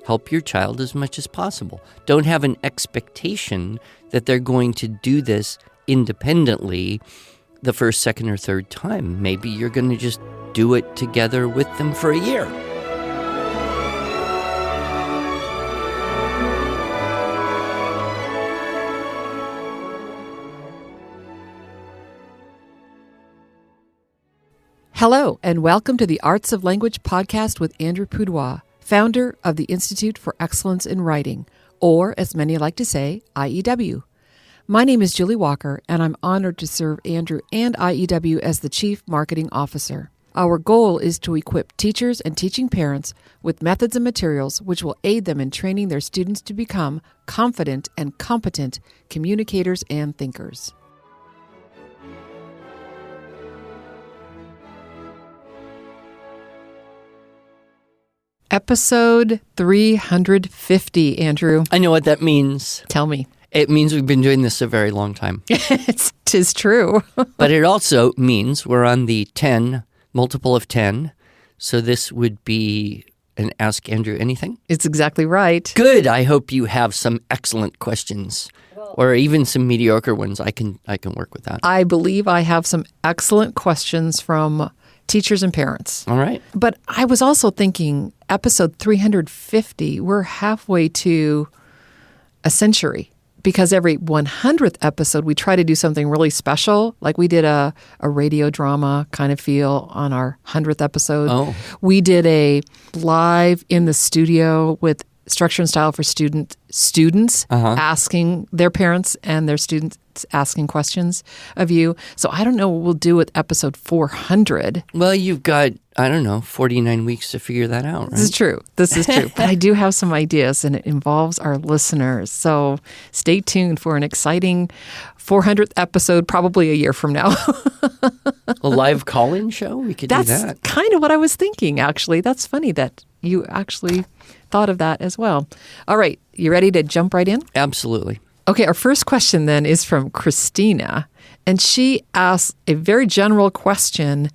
help your child as much as possible. Don't have an expectation that they're going to do this independently the first, second, or third time. Maybe you're going to just do it together with them for a year. Hello, and welcome to the Arts of Language podcast with Andrew Pudewa, founder of the Institute for Excellence in Writing, or as many like to say, IEW. My name is Julie Walker, and I'm honored to serve Andrew and IEW as the Chief Marketing Officer. Our goal is to equip teachers and teaching parents with methods and materials which will aid them in training their students to become confident and competent communicators and thinkers. Episode 350, Andrew. I know what that means. Tell me. It means we've been doing this a very long time. Tis true. But it also means we're on the 10, multiple of 10. So this would be an Ask Andrew Anything? It's exactly right. Good. I hope you have some excellent questions. Or even some mediocre ones. I can work with that. I believe I have some excellent questions from teachers and parents. All right. But I was also thinking, episode 350, we're halfway to a century. Because every 100th episode, we try to do something really special. Like we did a radio drama kind of feel on our 100th episode. Oh. We did a live in the studio with Structure and Style for students asking their parents and their students asking questions of you. So I don't know what we'll do with episode 400. Well, you've got, 49 weeks to figure that out, right? This is true. But I do have some ideas, and it involves our listeners. So stay tuned for an exciting 400th episode, probably a year from now. A live call-in show? We could do that. That's kind of what I was thinking, actually. That's funny that you actually thought of that as well. All right. You ready to jump right in? Absolutely. Okay. Our first question then is from Christina. And she asks a very general question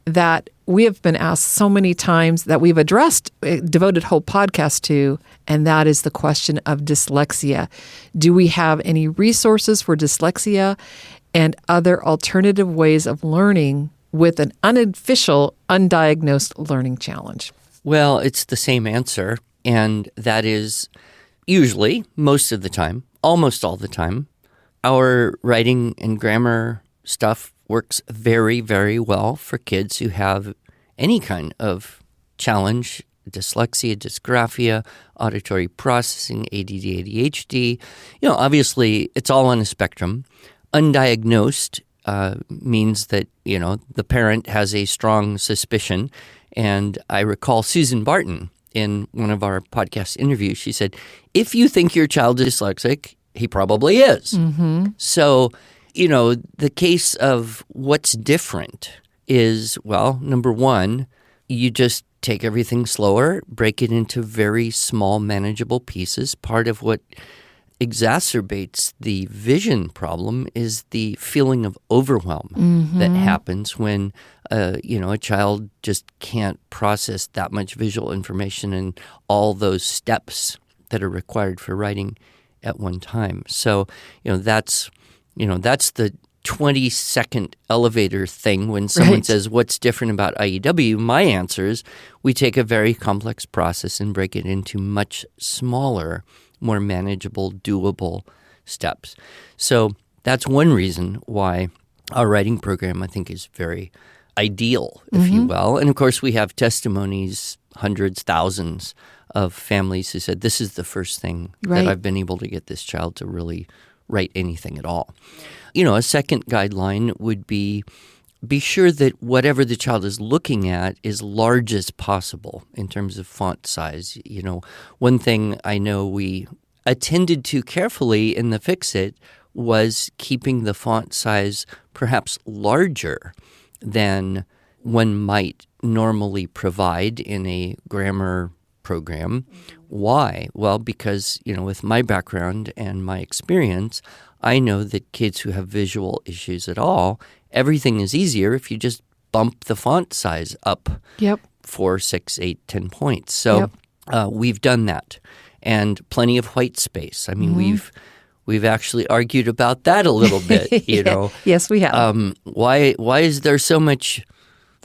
that we have been asked so many times that we've addressed, devoted whole podcast to, and that is the question of dyslexia. Do we have any resources for dyslexia and other alternative ways of learning with an unofficial, undiagnosed learning challenge? Well, it's the same answer, and that is usually, most of the time, almost all the time, our writing and grammar stuff works very, very well for kids who have any kind of challenge, dyslexia, dysgraphia, auditory processing, ADD, ADHD. Obviously, it's all on a spectrum. Undiagnosed means that, the parent has a strong suspicion. And I recall Susan Barton in one of our podcast interviews, she said, if you think your child is dyslexic, he probably is. Mm-hmm. So, the case of what's different is, well, number one, you just take everything slower, break it into very small, manageable pieces. Part of what exacerbates the vision problem is the feeling of overwhelm that happens when, a child just can't process that much visual information and all those steps that are required for writing at one time. So, that's the 20-second elevator thing when someone says, what's different about IEW? My answer is we take a very complex process and break it into much smaller, more manageable, doable steps. So that's one reason why our writing program, I think, is very ideal, if you will. And, of course, we have testimonies, hundreds, thousands of families who said, this is the first thing that I've been able to get this child to really write anything at all. A second guideline would be sure that whatever the child is looking at is large as possible in terms of font size. One thing I know we attended to carefully in the Fix-It was keeping the font size perhaps larger than one might normally provide in a grammar program. Why? Well, because, with my background and my experience, I know that kids who have visual issues at all, everything is easier if you just bump the font size up 4, 6, 8, 10 points. So we've done that, and plenty of white space. I mean, we've actually argued about that a little bit. You know, Yes, we have. Why is there so much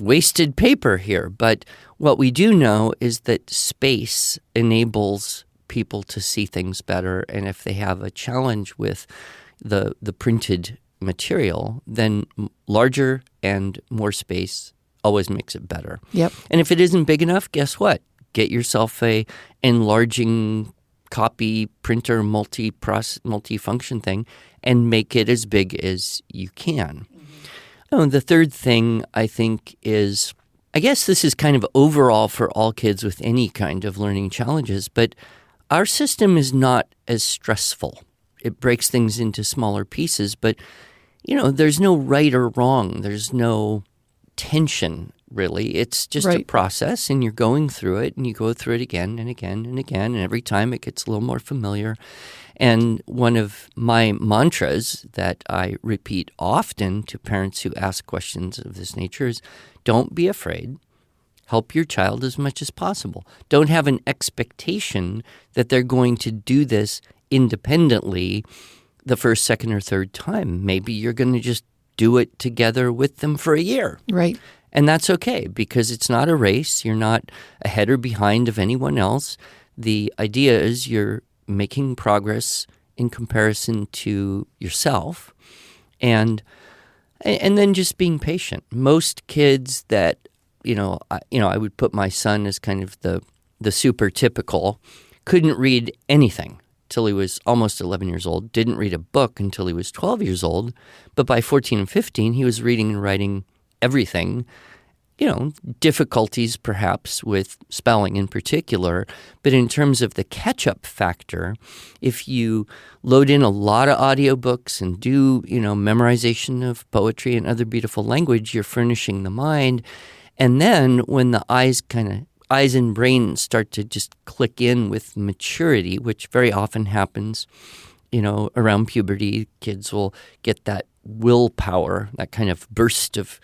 wasted paper here? But what we do know is that space enables people to see things better, and if they have a challenge with the printed material, then larger and more space always makes it better. Yep. And if it isn't big enough, guess what? Get yourself a enlarging copy printer multi-function thing and make it as big as you can. And the third thing I think is, I guess this is kind of overall for all kids with any kind of learning challenges, but our system is not as stressful. It breaks things into smaller pieces, but there's no right or wrong. There's no tension, really. It's just a process, and you're going through it, and you go through it again and again and again, and every time it gets a little more familiar. And one of my mantras that I repeat often to parents who ask questions of this nature is, don't be afraid. Help your child as much as possible. Don't have an expectation that they're going to do this independently the first, second, or third time. Maybe you're going to just do it together with them for a year. Right. And that's okay, because it's not a race. You're not ahead or behind of anyone else. The idea is you're making progress in comparison to yourself, and then just being patient. Most kids that I would put my son as kind of the super typical, couldn't read anything till he was almost 11 years old, didn't read a book until he was 12 years old, but by 14 and 15, he was reading and writing everything. Difficulties perhaps with spelling in particular, but in terms of the catch-up factor, if you load in a lot of audiobooks and do, memorization of poetry and other beautiful language, you're furnishing the mind. And then when the eyes and brain start to just click in with maturity, which very often happens, around puberty, kids will get that willpower, that kind of burst of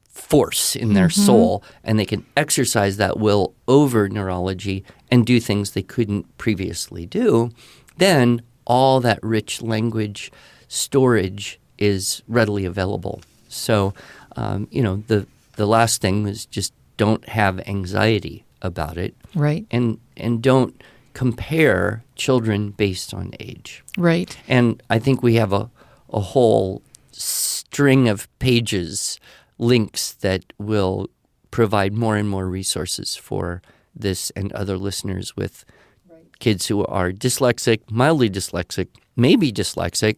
force in their soul, and they can exercise that will over neurology and do things they couldn't previously do. Then all that rich language storage is readily available. So, the last thing is just don't have anxiety about it. Right. And don't compare children based on age. Right. And I think we have a whole string of pages, links that will provide more and more resources for this and other listeners with kids who are dyslexic, mildly dyslexic, maybe dyslexic,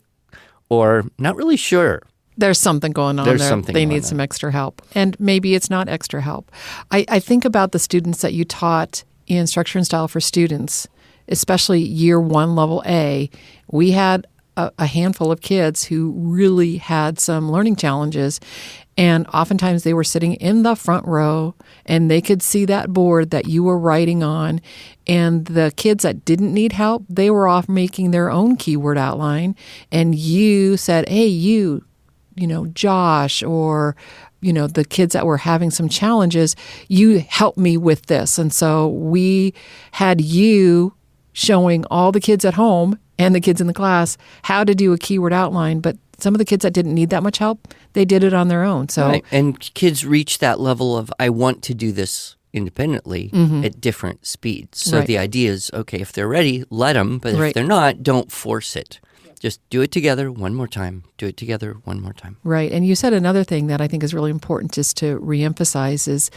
or not really sure. There's something going on there. They need some extra help. And maybe it's not extra help. I think about the students that you taught in Structure and Style for Students, especially Year 1, Level A. We had a handful of kids who really had some learning challenges, and oftentimes they were sitting in the front row, and they could see that board that you were writing on. And the kids that didn't need help, they were off making their own keyword outline, and you said, hey, Josh, or, the kids that were having some challenges, you help me with this. And so we had you showing all the kids at home and the kids in the class how to do a keyword outline. But some of the kids that didn't need that much help, they did it on their own. So, right. And kids reach that level of, I want to do this independently at different speeds. So the idea is, okay, if they're ready, let them. But if they're not, don't force it. Just do it together one more time. Do it together one more time. Right. And you said another thing that I think is really important just to reemphasize is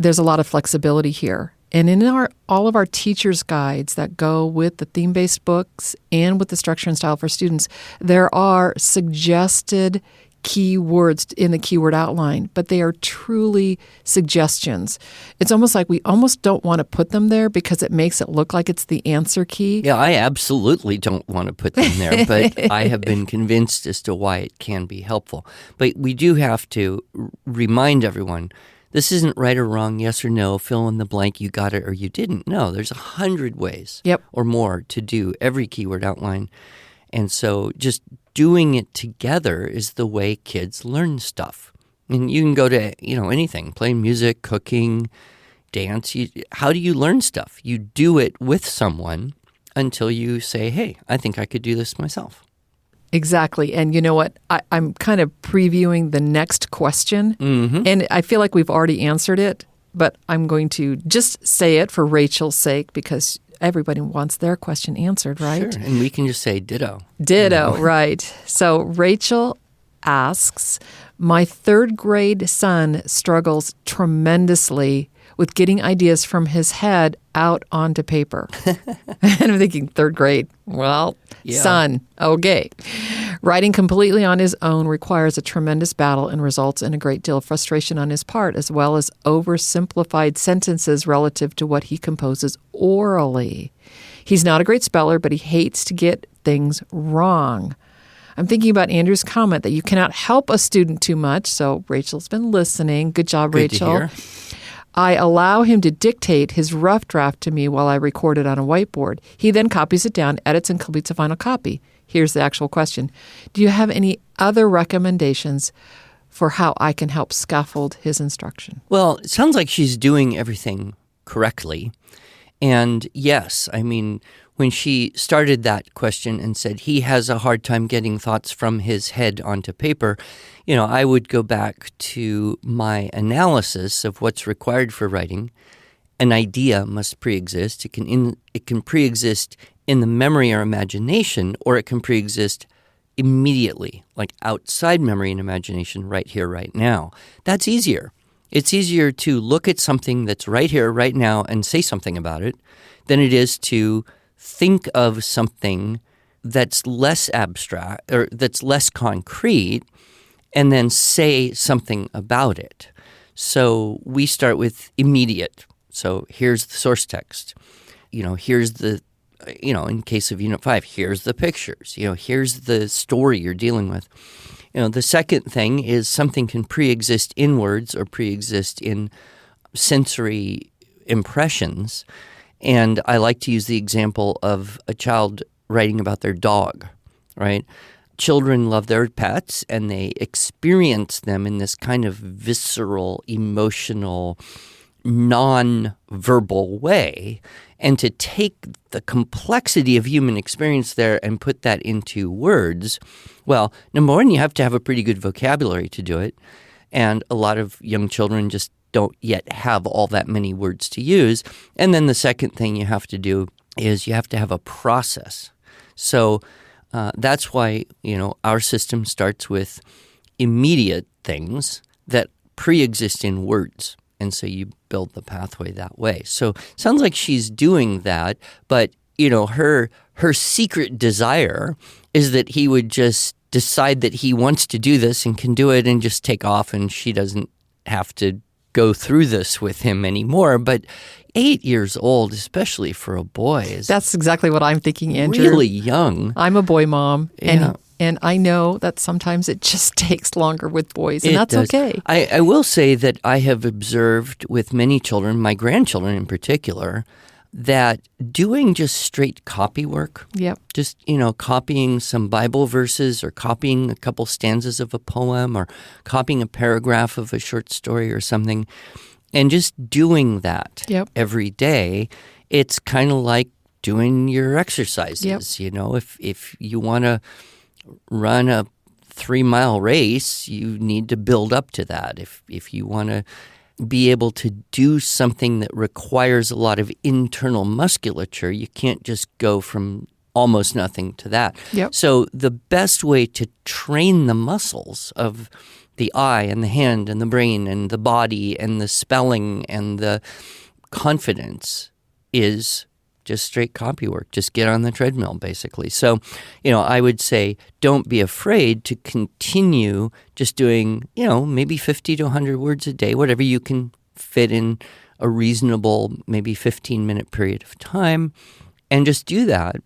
there's a lot of flexibility here. And in all of our teachers' guides that go with the theme-based books and with the Structure and Style for Students, there are suggested keywords in the keyword outline, but they are truly suggestions. It's almost like we almost don't want to put them there because it makes it look like it's the answer key. Yeah, I absolutely don't want to put them there, but I have been convinced as to why it can be helpful. But we do have to remind everyone, this isn't right or wrong, yes or no, fill in the blank, you got it or you didn't. No, there's 100 ways or more to do every keyword outline. And so just doing it together is the way kids learn stuff. And you can go to, anything, playing music, cooking, dance. How do you learn stuff? You do it with someone until you say, hey, I think I could do this myself. Exactly. And you know what? I'm kind of previewing the next question. And I feel like we've already answered it, but I'm going to just say it for Rachel's sake because everybody wants their question answered, right? Sure. And we can just say ditto. Ditto, right. So Rachel asks, my third grade son struggles tremendously with getting ideas from his head out onto paper. And I'm thinking, third grade, well, son, okay. Writing completely on his own requires a tremendous battle and results in a great deal of frustration on his part, as well as oversimplified sentences relative to what he composes orally. He's not a great speller, but he hates to get things wrong. I'm thinking about Andrew's comment that you cannot help a student too much. So Rachel's been listening. Good job, Good Rachel. to hear. I allow him to dictate his rough draft to me while I record it on a whiteboard. He then copies it down, edits, and completes a final copy. Here's the actual question. Do you have any other recommendations for how I can help scaffold his instruction? Well, it sounds like she's doing everything correctly. And yes, I mean, when she started that question and said he has a hard time getting thoughts from his head onto paper, I would go back to my analysis of what's required for writing. An idea must pre-exist. It can pre-exist in the memory or imagination, or it can pre-exist immediately, like outside memory and imagination, right here, right now. That's easier. It's easier to look at something that's right here, right now, and say something about it than it is to think of something that's less abstract or that's less concrete and then say something about it. So we start with immediate. So here's the source text. Here's the, in case of Unit 5, here's the pictures. Here's the story you're dealing with. The second thing is something can pre-exist in words or pre-exist in sensory impressions. And I like to use the example of a child writing about their dog, right? Children love their pets and they experience them in this kind of visceral, emotional, non-verbal way. And to take the complexity of human experience there and put that into words, well, number one, you have to have a pretty good vocabulary to do it. And a lot of young children just don't yet have all that many words to use. And then the second thing you have to do is you have to have a process. So that's why, our system starts with immediate things that pre-exist in words. And so you build the pathway that way. So it sounds like she's doing that, but, her secret desire is that he would just decide that he wants to do this and can do it and just take off, and she doesn't have to go through this with him anymore. But 8 years old, especially for a boy, That's exactly what I'm thinking, Andrew. Really young. I'm a boy mom, Yeah. and I know that sometimes it just takes longer with boys, and that's okay. I will say that I have observed with many children, my grandchildren in particular, that doing just straight copy work, just, copying some Bible verses or copying a couple stanzas of a poem or copying a paragraph of a short story or something, and just doing that every day, it's kind of like doing your exercises. If you want to run a 3-mile race, you need to build up to that. If you want to be able to do something that requires a lot of internal musculature, you can't just go from almost nothing to that. So the best way to train the muscles of the eye and the hand and the brain and the body and the spelling and the confidence is just straight copy work. Just get on the treadmill, basically. So, I would say don't be afraid to continue just doing, maybe 50 to 100 words a day, whatever you can fit in a reasonable, maybe 15-minute period of time, and just do that.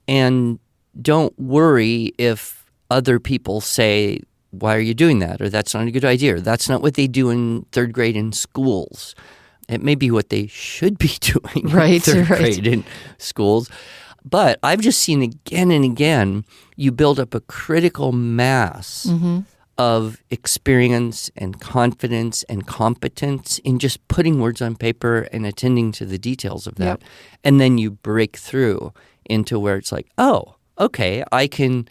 And don't worry if other people say, why are you doing that? Or that's not a good idea. Or that's not what they do in third grade in schools. It may be what they should be doing in third grade in schools. But I've just seen again and again, you build up a critical mass of experience and confidence and competence in just putting words on paper and attending to the details of that. Yep. And then you break through into where it's like, oh, okay, I can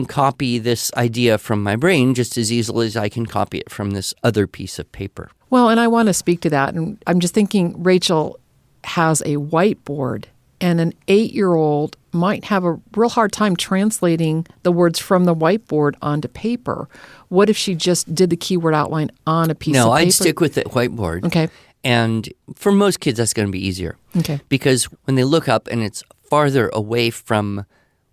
copy this idea from my brain just as easily as I can copy it from this other piece of paper. Well, and I want to speak to that. And I'm just thinking Rachel has a whiteboard, and an 8-year-old might have a real hard time translating the words from the whiteboard onto paper. What if she just did the keyword outline on a piece of paper? No, I'd stick with the whiteboard. Okay. And for most kids, that's going to be easier. Okay. Because when they look up and it's farther away from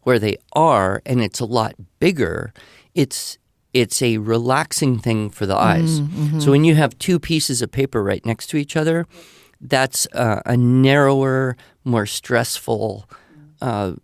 where they are and it's a lot bigger, it's a relaxing thing for the eyes. Mm-hmm. So when you have two pieces of paper right next to each other, that's a narrower, more stressful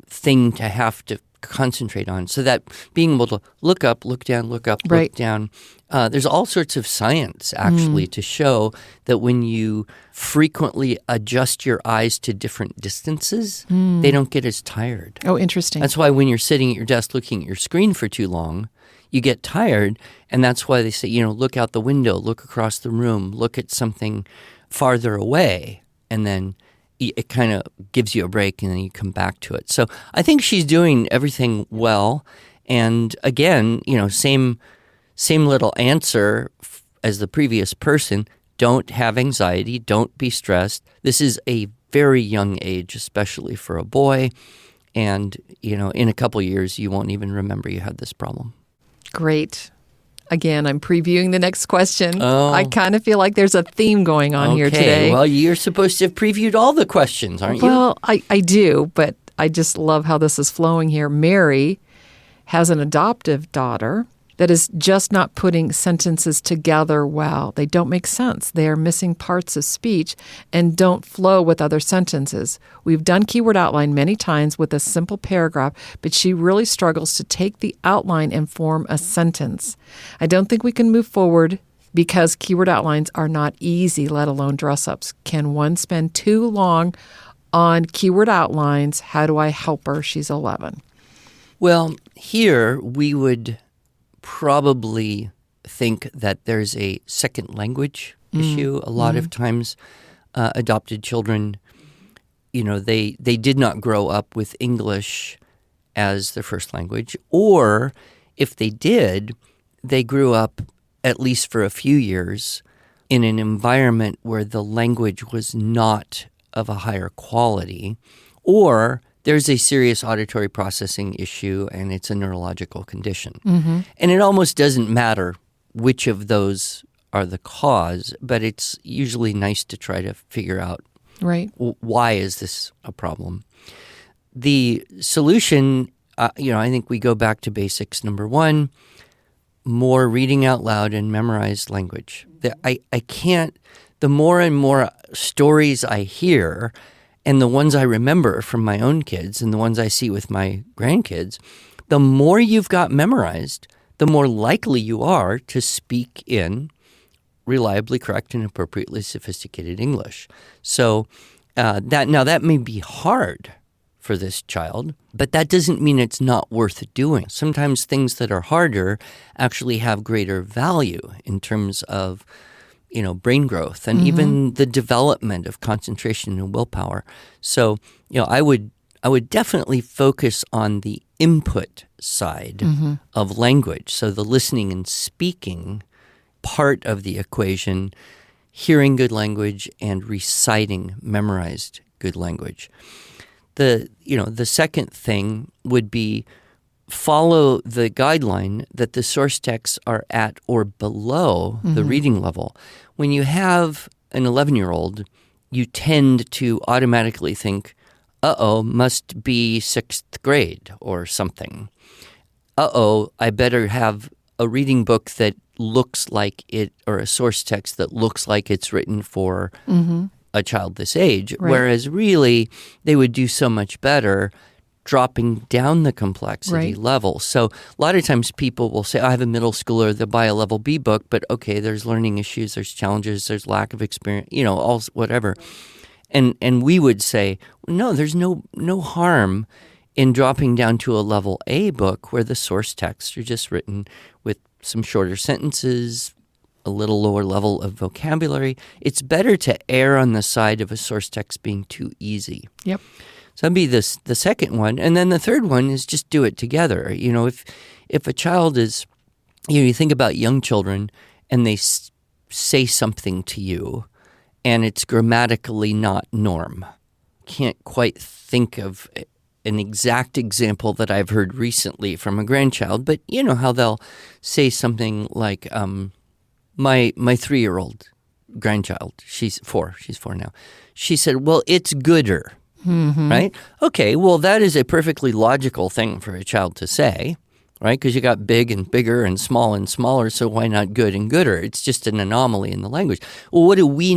thing to have to concentrate on. So that being able to look up, look down, look up, Right. look down. There's all sorts of science actually to show that when you frequently adjust your eyes to different distances, they don't get as tired. Oh, interesting. That's why when you're sitting at your desk looking at your screen for too long, you get tired. And that's why they say, look out the window, look across the room, look at something farther away, and then it kind of gives you a break and then you come back to it. So I think she's doing everything well. And again, same little answer as the previous person. Don't have anxiety. Don't be stressed. This is a very young age, especially for a boy. And, in a couple years, you won't even remember you had this problem. Great. Again, I'm previewing the next question. Oh. I kind of feel like there's a theme going on here today. Well, you're supposed to have previewed all the questions, aren't you? Well, I do, but I just love how this is flowing here. Mary has an adoptive daughter that is just not putting sentences together well. They don't make sense. They are missing parts of speech and don't flow with other sentences. We've done keyword outline many times with a simple paragraph, but she really struggles to take the outline and form a sentence. I don't think we can move forward because keyword outlines are not easy, let alone dress-ups. Can one spend too long on keyword outlines? How do I help her? She's 11. Well, here we would probably think that there's a second language issue. A lot of times adopted children, they did not grow up with English as their first language. Or if they did, they grew up, at least for a few years, in an environment where the language was not of a higher quality. Or there's a serious auditory processing issue and it's a neurological condition. Mm-hmm. And it almost doesn't matter which of those are the cause, but it's usually nice to try to figure out why is this a problem. The solution, I think we go back to basics. Number one, more reading out loud and memorized language. I can't, the more and more stories I hear, and the ones I remember from my own kids and the ones I see with my grandkids, the more you've got memorized, the more likely you are to speak in reliably correct and appropriately sophisticated English. So that may be hard for this child, but that doesn't mean it's not worth doing. Sometimes things that are harder actually have greater value in terms of brain growth and even the development of concentration and willpower. So, I would definitely focus on the input side of language. So the listening and speaking part of the equation, hearing good language and reciting memorized good language. The second thing would be follow the guideline that the source texts are at or below the reading level. When you have an 11-year-old, you tend to automatically think, must be 6th grade or something. I better have a reading book that looks like it, or a source text that looks like it's written for a child this age, whereas really they would do so much better dropping down the complexity level. So a lot of times people will say, I have a middle schooler, they'll buy a level B book, but okay, there's learning issues, there's challenges, there's lack of experience, all whatever. And we would say, no, there's no harm in dropping down to a level A book where the source texts are just written with some shorter sentences, a little lower level of vocabulary, it's better to err on the side of a source text being too easy. Yep. So that'd be the second one. And then the third one is just do it together. If a child is, you think about young children and they say something to you and it's grammatically not norm. Can't quite think of an exact example that I've heard recently from a grandchild, but you know how they'll say something like, my 3-year-old grandchild, she's 4 now. She said, well, it's gooder, right? Okay, well, that is a perfectly logical thing for a child to say, right? Because you got big and bigger and smaller, so why not good and gooder? It's just an anomaly in the language. Well, what do? We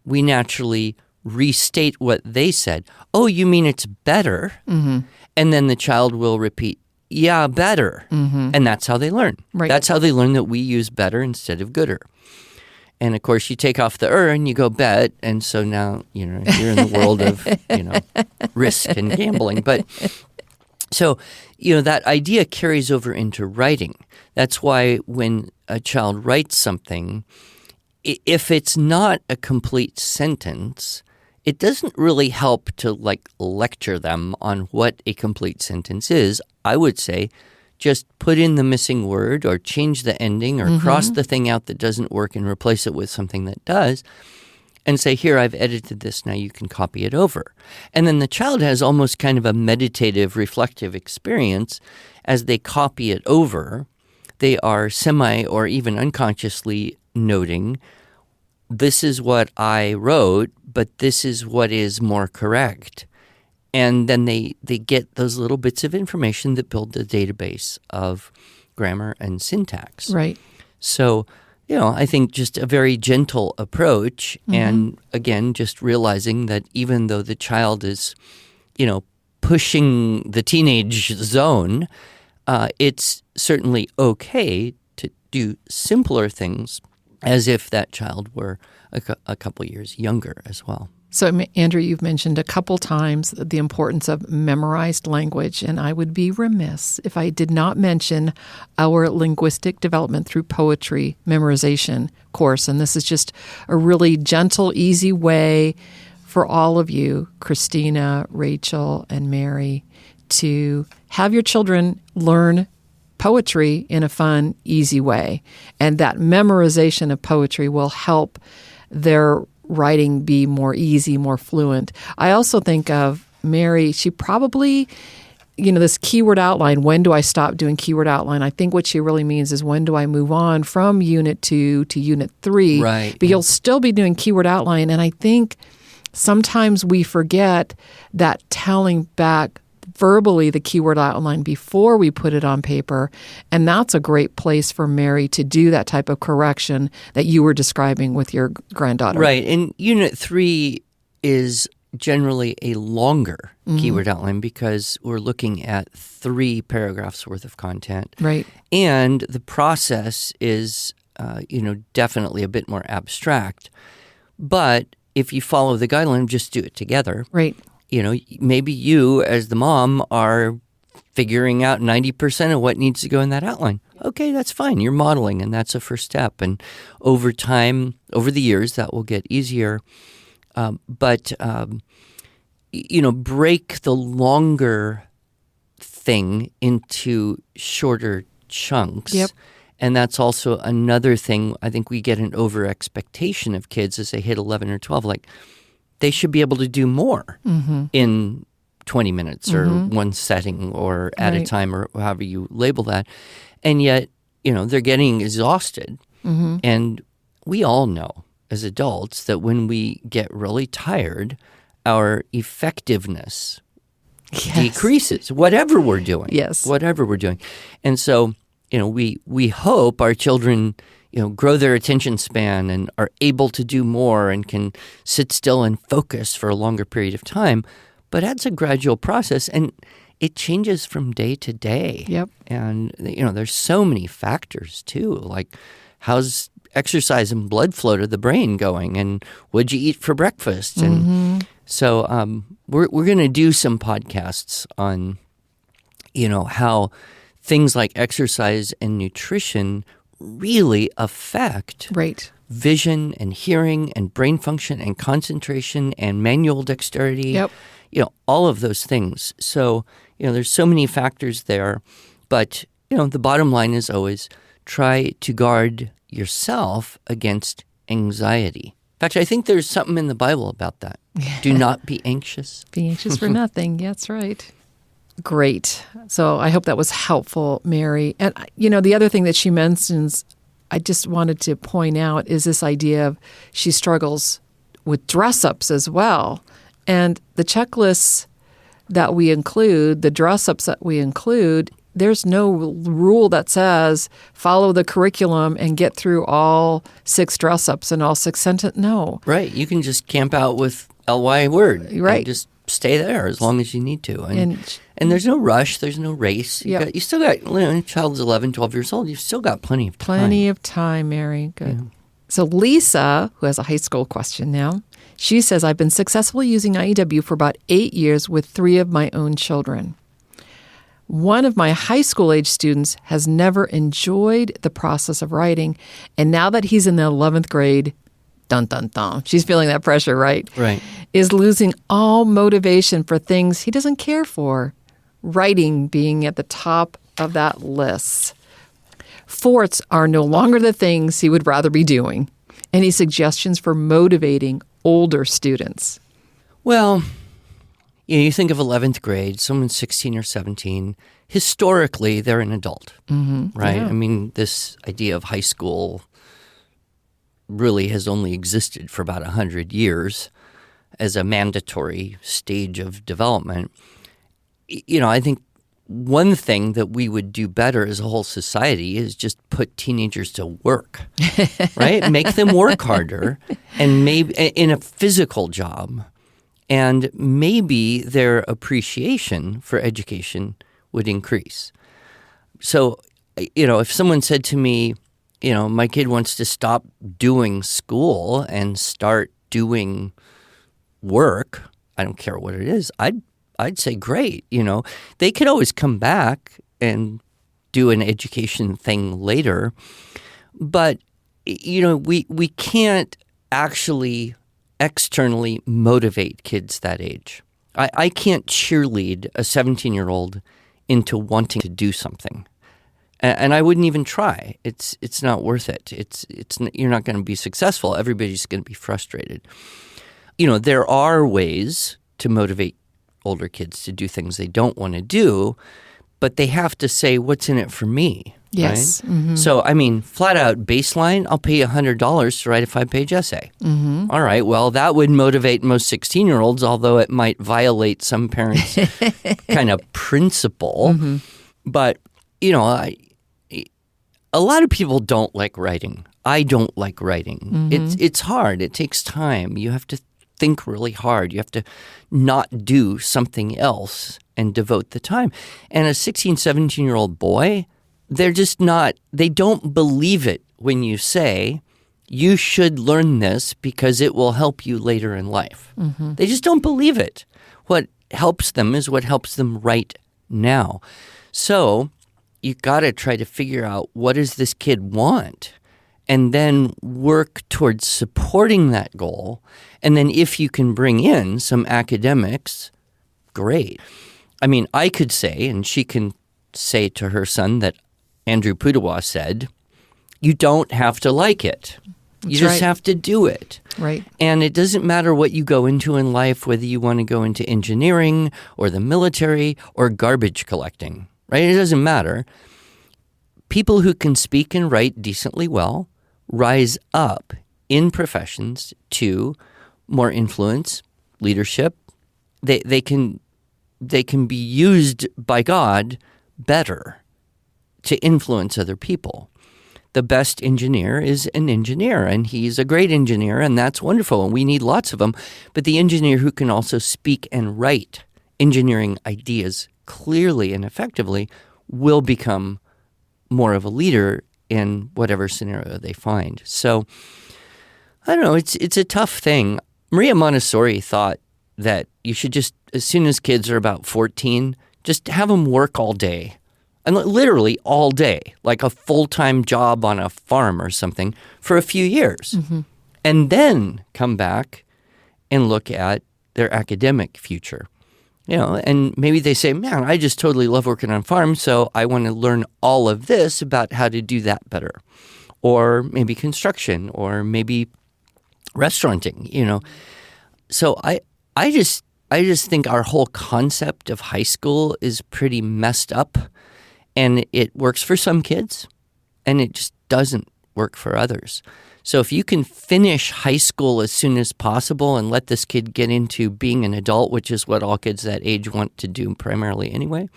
We naturally restate what they said. Oh, you mean it's better? And then the child will repeat, yeah, better. And that's how they learn. Right. That's how they learn that we use better instead of gooder. And of course, you take off the and you go bet. And so now, you're in the world of, risk and gambling. But so, that idea carries over into writing. That's why when a child writes something, if it's not a complete sentence, it doesn't really help to lecture them on what a complete sentence is. I would say just put in the missing word or change the ending or cross the thing out that doesn't work and replace it with something that does and say, here, I've edited this. Now you can copy it over. And then the child has almost kind of a meditative, reflective experience as they copy it over. They are semi or even unconsciously noting, this is what I wrote, but this is what is more correct. And then they get those little bits of information that build the database of grammar and syntax. Right. So, I think just a very gentle approach. And again, just realizing that even though the child is, pushing the teenage zone, it's certainly okay to do simpler things as if that child were a couple years younger as well. So, Andrew, you've mentioned a couple times the importance of memorized language, and I would be remiss if I did not mention our linguistic development through poetry memorization course. And this is just a really gentle, easy way for all of you, Christina, Rachel, and Mary, to have your children learn poetry in a fun, easy way. And that memorization of poetry will help their writing be more easy, more fluent. I also think of Mary, she probably, this keyword outline, when do I stop doing keyword outline? I think what she really means is when do I move on from Unit 2 to Unit 3? Right. But you'll still be doing keyword outline. And I think sometimes we forget that telling back verbally the keyword outline before we put it on paper. And that's a great place for Mary to do that type of correction that you were describing with your granddaughter. Right. And Unit 3 is generally a longer keyword outline because we're looking at 3 paragraphs worth of content. Right. And the process is, definitely a bit more abstract. But if you follow the guideline, just do it together. Right. Maybe you as the mom are figuring out 90% of what needs to go in that outline. Okay, that's fine. You're modeling, and that's a first step. And over time, over the years, that will get easier. But break the longer thing into shorter chunks. Yep. And that's also another thing. I think we get an over-expectation of kids as they hit 11 or 12, they should be able to do more in 20 minutes or one setting or at a time or however you label that. And yet, they're getting exhausted. And we all know as adults that when we get really tired, our effectiveness decreases, whatever we're doing. Yes. Whatever we're doing. And so, we hope our children grow their attention span and are able to do more and can sit still and focus for a longer period of time. But that's a gradual process, and it changes from day to day. Yep. And, there's so many factors, too, like how's exercise and blood flow to the brain going, and what'd you eat for breakfast? And so we're going to do some podcasts on, how things like exercise and nutrition really affect Right. vision and hearing and brain function and concentration and manual dexterity, Yep. All of those things. So, there's so many factors there. But, the bottom line is always try to guard yourself against anxiety. In fact, I think there's something in the Bible about that. Do not be anxious. Be anxious for nothing. Yeah, that's right. Great. So I hope that was helpful, Mary. And, the other thing that she mentions, I just wanted to point out, is this idea of she struggles with dress-ups as well. And the checklists that we include, the dress-ups that we include, there's no rule that says follow the curriculum and get through all 6 dress-ups and all 6 sentences. No. Right. You can just camp out with LY word. Right. And just stay there as long as you need to. And there's no rush. There's no race. You still got, a child's 11, 12 years old. You've still got plenty of time. Plenty of time, Mary. Good. Yeah. So Lisa, who has a high school question now, she says, I've been successfully using IEW for about 8 years with 3 of my own children. One of my high school age students has never enjoyed the process of writing, and now that he's in the 11th grade, dun, dun, dun, she's feeling that pressure, right? Right. Is losing all motivation for things he doesn't care for, writing being at the top of that list. Forts are no longer the things he would rather be doing. Any suggestions for motivating older students? Well, you think of 11th grade, someone 16 or 17. Historically, they're an adult, right? Yeah. I mean, this idea of high school really has only existed for about 100 years as a mandatory stage of development. I think one thing that we would do better as a whole society is just put teenagers to work, right? Make them work harder and maybe in a physical job. And maybe their appreciation for education would increase. So, if someone said to me, my kid wants to stop doing school and start doing work, I don't care what it is, I'd say great. They could always come back and do an education thing later. But, we can't actually externally motivate kids that age. I can't cheerlead a 17-year-old into wanting to do something. And I wouldn't even try. It's not worth it. You're not going to be successful. Everybody's going to be frustrated. There are ways to motivate older kids to do things they don't want to do, but they have to say, what's in it for me? Yes. Right? Mm-hmm. So, flat out baseline, I'll pay you $100 to write a 5-page essay. Mm-hmm. All right, well, that would motivate most 16-year-olds, although it might violate some parents' kind of principle. Mm-hmm. But, a lot of people don't like writing. I don't like writing. Mm-hmm. It's hard. It takes time. You have to think really hard. You have to not do something else and devote the time. And a 16, 17-year-old boy, they're just not, they don't believe it when you say, you should learn this because it will help you later in life. Mm-hmm. They just don't believe it. What helps them is what helps them right now. So you got to try to figure out, what does this kid want? And then work towards supporting that goal. And then if you can bring in some academics, great. I could say, and she can say to her son that Andrew Pudewa said, you don't have to like it. You just have to do it. Right. And it doesn't matter what you go into in life, whether you want to go into engineering or the military or garbage collecting, right? It doesn't matter. People who can speak and write decently well rise up in professions to more influence, leadership. They can be used by God better to influence other people. The best engineer is an engineer, and he's a great engineer, and that's wonderful, and we need lots of them. But the engineer who can also speak and write engineering ideas clearly and effectively will become more of a leader in whatever scenario they find. So, I don't know, it's a tough thing. Maria Montessori thought that you should just, as soon as kids are about 14, just have them work all day and literally all day, like a full-time job on a farm or something for a few years, and then come back and look at their academic future. And maybe they say, man, I just totally love working on farms, so I want to learn all of this about how to do that better. Or maybe construction, or maybe restauranting, So I just think our whole concept of high school is pretty messed up, and it works for some kids, and it just doesn't work for others. So if you can finish high school as soon as possible and let this kid get into being an adult, which is what all kids that age want to do primarily anyway,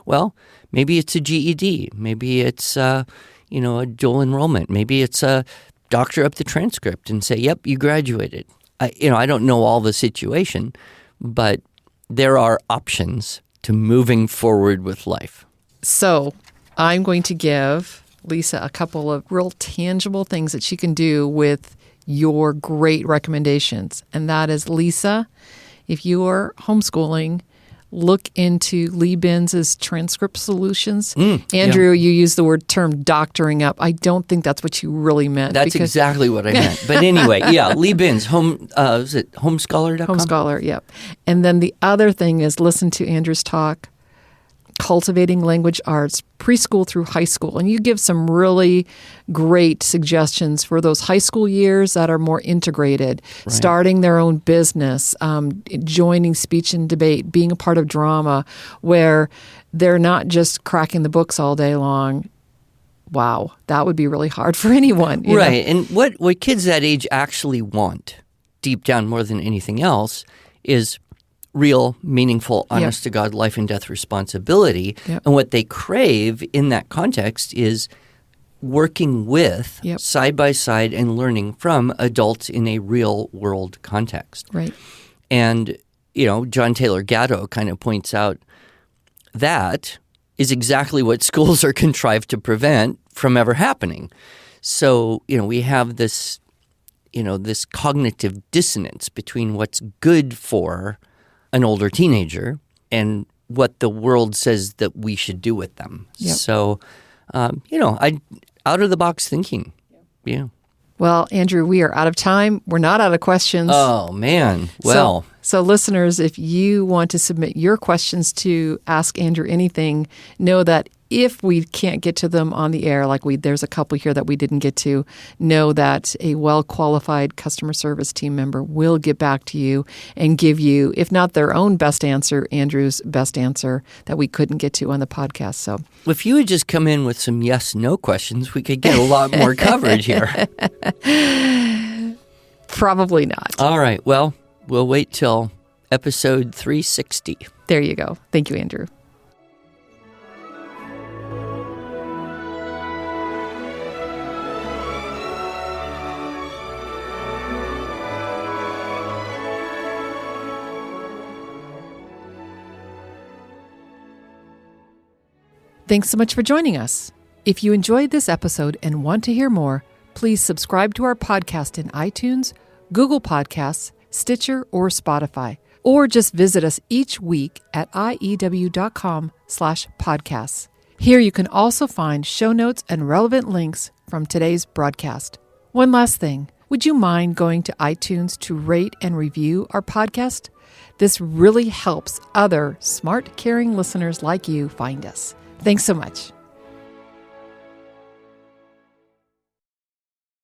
well, maybe it's a GED. Maybe it's, a dual enrollment. Maybe it's a doctor up the transcript and say, yep, you graduated. I don't know all the situation, but there are options to moving forward with life. So I'm going to give Lisa a couple of real tangible things that she can do with your great recommendations. And that is, Lisa, if you are homeschooling, look into Lee Binns' transcript solutions. Andrew, you used the term doctoring up. I don't think that's what you really meant. That's exactly what I meant. But anyway, yeah, Lee Binns, is it homescholar.com? Homescholar, yep. And then the other thing is listen to Andrew's talk, Cultivating Language Arts, preschool through high school. And you give some really great suggestions for those high school years that are more integrated, starting their own business, joining speech and debate, being a part of drama, where they're not just cracking the books all day long. Wow, that would be really hard for anyone. Right. And what kids that age actually want, deep down more than anything else, is real, meaningful, honest-to-God life and death responsibility. Yep. And what they crave in that context is working with, side by side, and learning from adults in a real-world context. Right. And, John Taylor Gatto kind of points out that is exactly what schools are contrived to prevent from ever happening. So, we have this, this cognitive dissonance between what's good for an older teenager and what the world says that we should do with them. Yep. So, out of the box thinking. Yeah. Well, Andrew, we are out of time. We're not out of questions. Oh, man. Well. So listeners, if you want to submit your questions to Ask Andrew Anything, know that if we can't get to them on the air, there's a couple here that we didn't get to, know that a well-qualified customer service team member will get back to you and give you, if not their own best answer, Andrew's best answer that we couldn't get to on the podcast. So, if you would just come in with some yes/no questions, we could get a lot more coverage here. Probably not. All right. Well, we'll wait till episode 360. There you go. Thank you, Andrew. Thanks so much for joining us. If you enjoyed this episode and want to hear more, please subscribe to our podcast in iTunes, Google Podcasts, Stitcher, or Spotify, or just visit us each week at iew.com/podcasts. Here you can also find show notes and relevant links from today's broadcast. One last thing, would you mind going to iTunes to rate and review our podcast? This really helps other smart, caring listeners like you find us. Thanks so much.